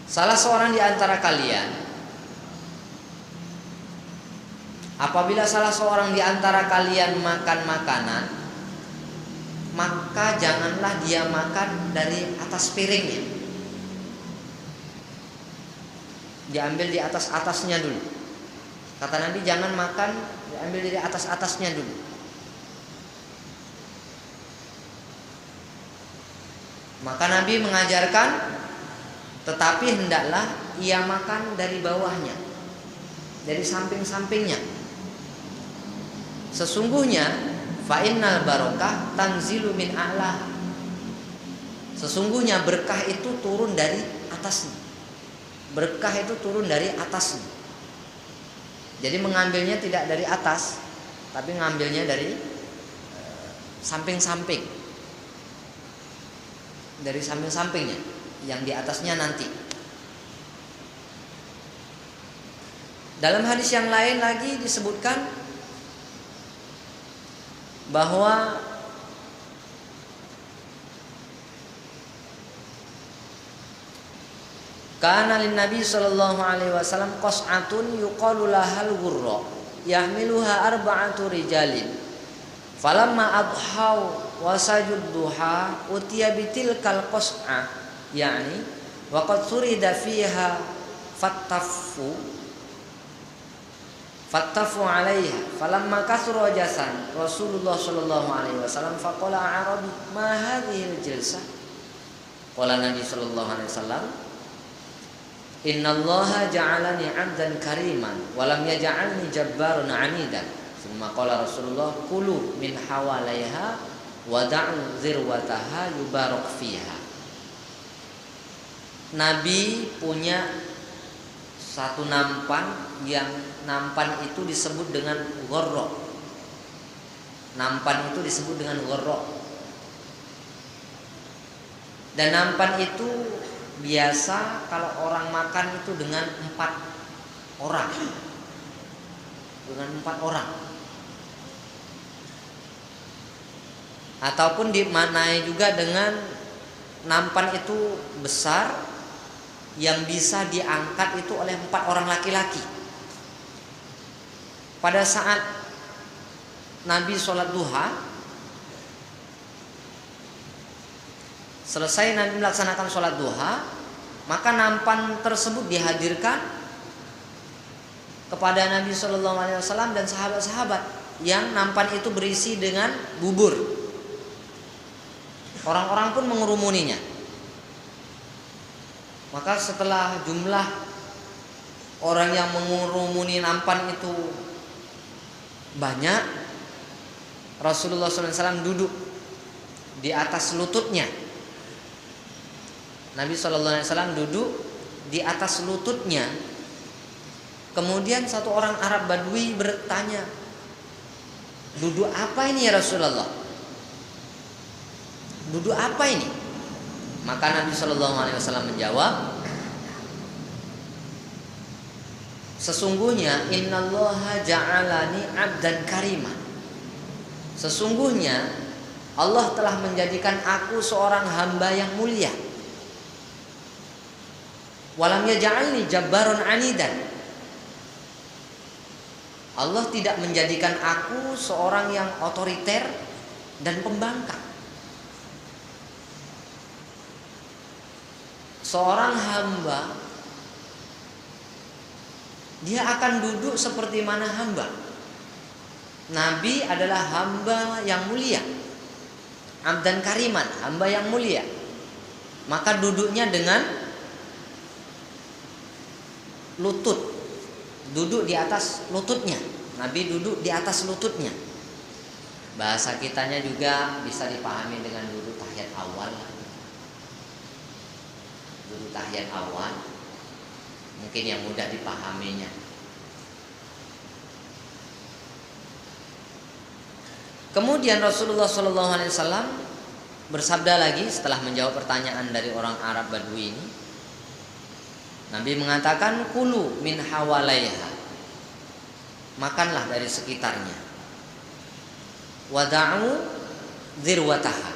salah seorang di antara kalian, apabila salah seorang di antara kalian makan makanan, maka janganlah dia makan dari atas piringnya. Diambil di atas-atasnya dulu. Kata Nabi, jangan makan diambil dari atas-atasnya dulu. Maka Nabi mengajarkan, tetapi hendaklah ia makan dari bawahnya, dari samping-sampingnya. Sesungguhnya fa innal barokah tanzilu min a'la. Sesungguhnya berkah itu turun dari atasnya. Berkah itu turun dari atasnya. Jadi mengambilnya tidak dari atas, tapi ngambilnya dari samping-samping. Dari samping-sampingnya, yang di atasnya nanti. Dalam hadis yang lain lagi disebutkan bahwa kana lin Nabi sallallahu alaihi wasallam qas'atun yuqalu lahal ghurra yahmiluha arba'atu rijalin falamma adhau wa sajud duha utiya bitilkal qas'ah yani wa qad surida fiha fattafu alaiha falamma kasura jasan Rasulullah sallallahu alaihi wasallam faqala arabi ma hadhihi al-jalsah qala Nabi sallallahu alaihi wasallam innallaha ja'alani 'abdan kariman wa lam yaj'alni jabbaran 'anidan. Tsumma qala Rasulullah kulu min hawalaiha wa da'u zirwataha yubarak fiha. Nabi punya satu nampan, yang nampan itu disebut dengan ghorro. Nampan itu disebut dengan ghorro. Dan nampan itu biasa kalau orang makan itu dengan 4 orang. Dengan 4 orang. Ataupun dimaknai juga dengan nampan itu besar yang bisa diangkat itu oleh 4 orang laki-laki. Pada saat Nabi sholat duha, selesai Nabi melaksanakan sholat duha, maka nampan tersebut dihadirkan kepada Nabi Shallallahu Alaihi Wasallam dan sahabat-sahabat, yang nampan itu berisi dengan bubur. Orang-orang pun mengerumuninya. Maka setelah jumlah orang yang mengerumuni nampan itu banyak, Rasulullah SAW duduk di atas lututnya. Nabi SAW duduk di atas lututnya. Kemudian satu orang Arab Badui bertanya, duduk apa ini ya Rasulullah? Duduk apa ini? Maka Nabi SAW menjawab, sesungguhnya innallaha ja'alani 'abdan karima. Sesungguhnya Allah telah menjadikan aku seorang hamba yang mulia. Walam yaj'alni jabbaron 'anidan. Allah tidak menjadikan aku seorang yang otoriter dan pembangkang. Seorang hamba, dia akan duduk seperti mana hamba. Nabi adalah hamba yang mulia, abdan kariman, hamba yang mulia. Maka duduknya dengan lutut, duduk di atas lututnya. Nabi duduk di atas lututnya. Bahasa kitanya juga bisa dipahami dengan duduk tahiyat awal. Duduk tahiyat awal mungkin yang mudah dipahaminya. Kemudian Rasulullah SAW bersabda lagi setelah menjawab pertanyaan dari orang Arab Badui ini. Nabi mengatakan, kulu min hawalaiha, makanlah dari sekitarnya. Wada'u dzirwataha,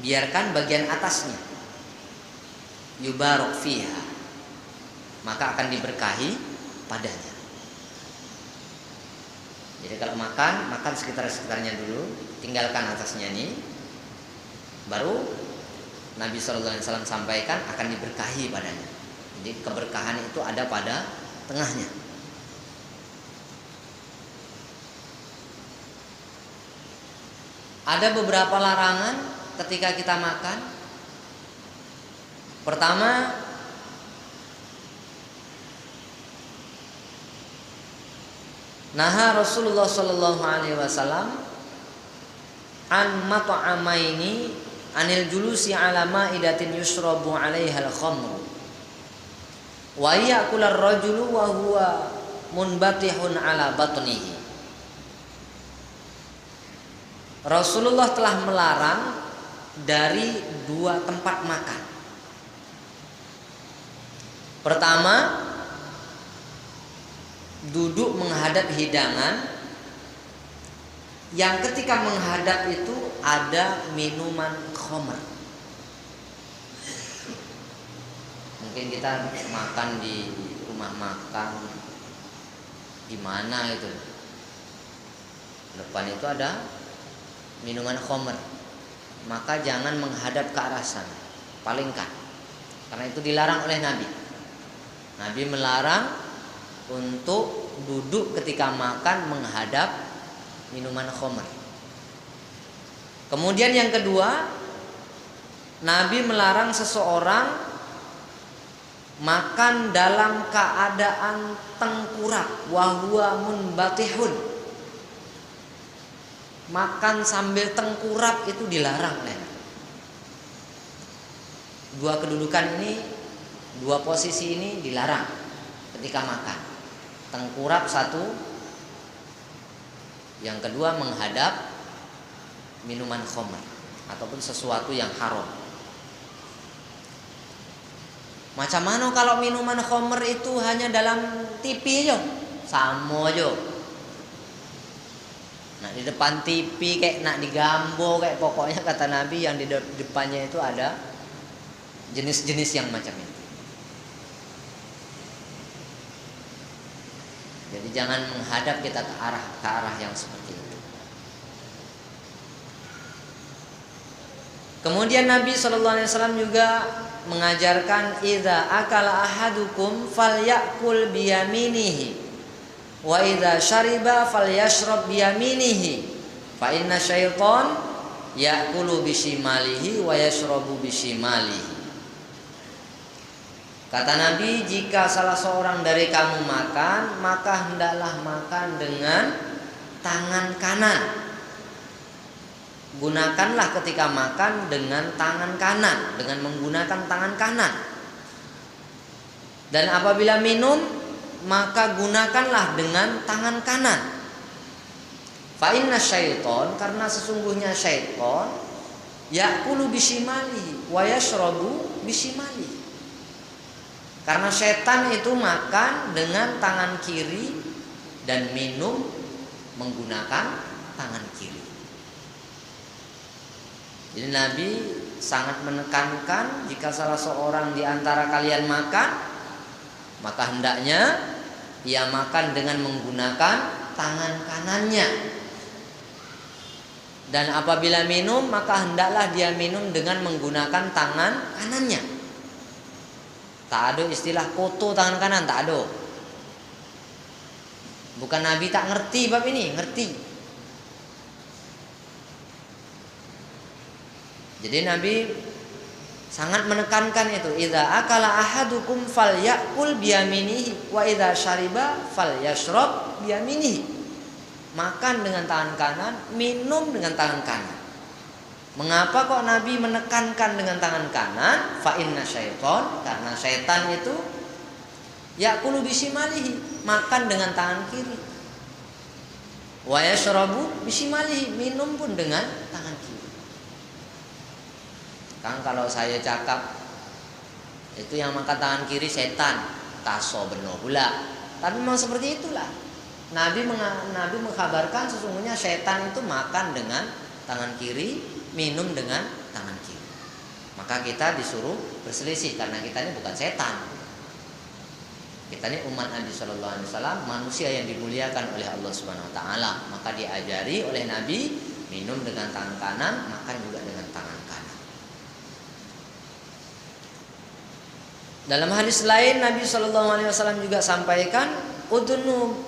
biarkan bagian atasnya. yubarak fiha, maka akan diberkahi padanya. Jadi kalau makan sekitar-sekitarnya dulu, tinggalkan atasnya nih. Baru Nabi SAW sampaikan akan diberkahi padanya. Jadi keberkahan itu ada pada tengahnya. Ada beberapa larangan ketika kita makan. Pertama, naha Rasulullah sallallahu alaihi wasallam an mat'amaini anil julusi ala ma'idatin yusrabu 'alaiha al-khamr wa ya'kulu ar-rajulu wa huwa munbatihun 'ala batnihi. Rasulullah telah melarang dari dua tempat makan. Pertama, duduk menghadap hidangan yang ketika menghadap itu ada minuman khamr. Mungkin kita makan di rumah makan di mana itu, depan itu ada minuman khamr, maka jangan menghadap ke arah sana, palingkan, karena itu dilarang oleh Nabi. Nabi melarang untuk duduk ketika makan menghadap minuman khamr. Kemudian yang kedua, Nabi melarang seseorang makan dalam keadaan tengkurap, wa huwa munbatihun. Makan sambil tengkurap itu dilarang. Dua kedudukan ini, dua posisi ini dilarang ketika makan. Tengkurap satu, yang kedua menghadap minuman khamr ataupun sesuatu yang haram. Macam mana kalau minuman khamr itu hanya dalam TV aja? Sama aja. Nah, di depan TV kayak nak digambo kayak, pokoknya kata Nabi yang di depannya itu ada jenis-jenis yang macam itu. Jadi jangan menghadap kita ke arah yang seperti itu. Kemudian Nabi SAW juga mengajarkan, idza akala ahadukum falyakul biyaminihi wa idza syariba falyashrab biyaminihi fa inna syaitan yakulu bisimalihi wa yashrabu bisimalihi. Kata Nabi, jika salah seorang dari kamu makan, maka hendaklah makan dengan tangan kanan. Gunakanlah ketika makan dengan tangan kanan, dengan menggunakan tangan kanan. Dan apabila minum, maka gunakanlah dengan tangan kanan. Fa inna syaiton, karena sesungguhnya syaiton yakulu bisimalihi wa yashrabu bisimalihi. Karena setan itu makan dengan tangan kiri dan minum menggunakan tangan kiri. Jadi Nabi sangat menekankan, jika salah seorang di antara kalian makan, maka hendaknya ia makan dengan menggunakan tangan kanannya. Dan apabila minum, maka hendaklah dia minum dengan menggunakan tangan kanannya. Tak ada istilah koto tangan kanan, tak ada. Bukan Nabi tak ngerti bab ini, ngerti. Jadi Nabi sangat menekankan itu, idza akala ahadukum falyakul biyaminihi wa idza syariba falyashrab biyaminihi. Makan dengan tangan kanan, minum dengan tangan kanan. Mengapa kok Nabi menekankan dengan tangan kanan? Fa inna syaiton, karena syaitan itu yakulu bisimalihi, makan dengan tangan kiri. Wa yashrabu bisimalihi, minum pun dengan tangan kiri. Kan kalau saya cakap itu yang makan tangan kiri setan, taso benar pula. Tapi memang seperti itulah. Nabi mengkabarkan sesungguhnya setan itu makan dengan tangan kiri, minum dengan tangan kiri. maka kita disuruh berselisih karena kita ini bukan setan. Kita ini umat Nabi Shallallahu Alaihi Wasallam, manusia yang dimuliakan oleh Allah Subhanahu Wa Taala. Maka diajari oleh Nabi minum dengan tangan kanan, makan juga dengan tangan kanan. Dalam hadis lain Nabi Shallallahu Alaihi Wasallam juga sampaikan, udnu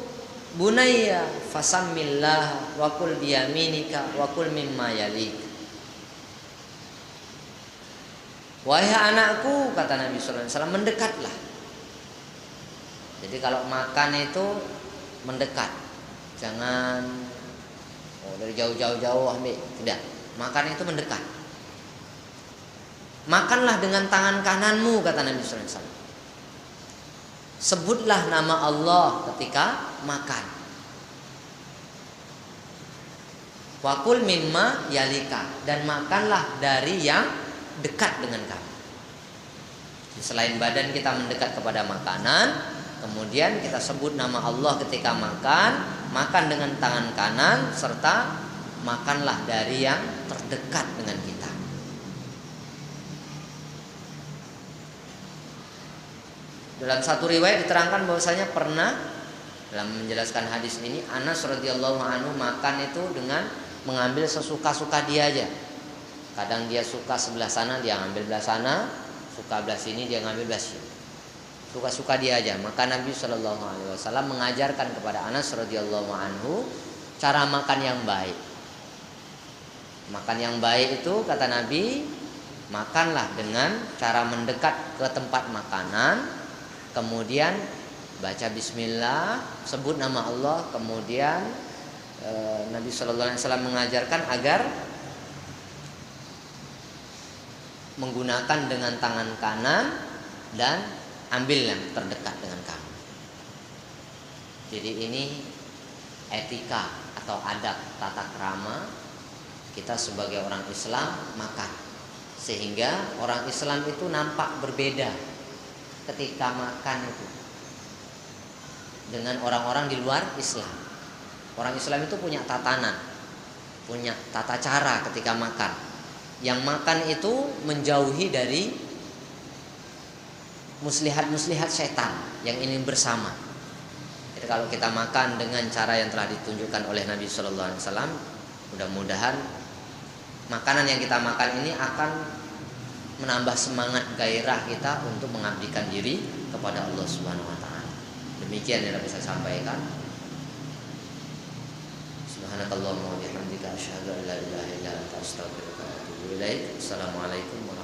bunayya fasammillah wa kul biyaminika wa kul mimma yalik. Wahai anakku, kata Nabi Shallallahu Alaihi Wasallam, mendekatlah. Jadi kalau makan itu mendekat, jangan dari jauh-jauh ambil, tidak. Makan itu mendekat. Makanlah dengan tangan kananmu, kata Nabi Sallallahu Alaihi Wasallam. Sebutlah nama Allah ketika makan. Wakul mimma yalika, dan makanlah dari yang dekat dengan kamu. Selain badan kita mendekat kepada makanan, kemudian kita sebut nama Allah ketika makan, makan dengan tangan kanan, serta makanlah dari yang terdekat dengan kita. Dalam satu riwayat diterangkan bahwasanya pernah dalam menjelaskan hadis ini, Anas radhiyallahu anhu makan itu dengan mengambil sesuka-suka dia aja. Kadang dia suka sebelah sana, dia ngambil belah sana, suka belah sini, dia ngambil belah sini. Suka-suka dia aja. Maka Nabi Shallallahu Alaihi Wasallam mengajarkan kepada Anas radhiyallahu anhu cara makan yang baik. Makan yang baik itu, kata Nabi, makanlah dengan cara mendekat ke tempat makanan, kemudian baca bismillah, sebut nama Allah, kemudian Nabi Shallallahu Alaihi Wasallam mengajarkan agar menggunakan dengan tangan kanan dan ambil yang terdekat dengan kamu. Jadi ini etika atau adab tata krama kita sebagai orang Islam makan, sehingga orang Islam itu nampak berbeda ketika makan itu dengan orang-orang di luar Islam. Orang Islam itu punya tatanan, punya tata cara ketika makan. Yang makan itu menjauhi dari muslihat-muslihat setan yang ingin bersama. Jadi kalau kita makan dengan cara yang telah ditunjukkan oleh Nabi Shallallahu Alaihi Wasallam, mudah-mudahan makanan yang kita makan ini akan menambah semangat gairah kita untuk mengabdikan diri kepada Allah Subhanahu Wa Taala. Demikian yang dapat saya sampaikan. Subhanakallahumma wa bihamdika asyhadu an la ilaha illa anta astaghfiruka wa atubu ilaik. Assalamualaikum warahmatullahi wabarakatuh.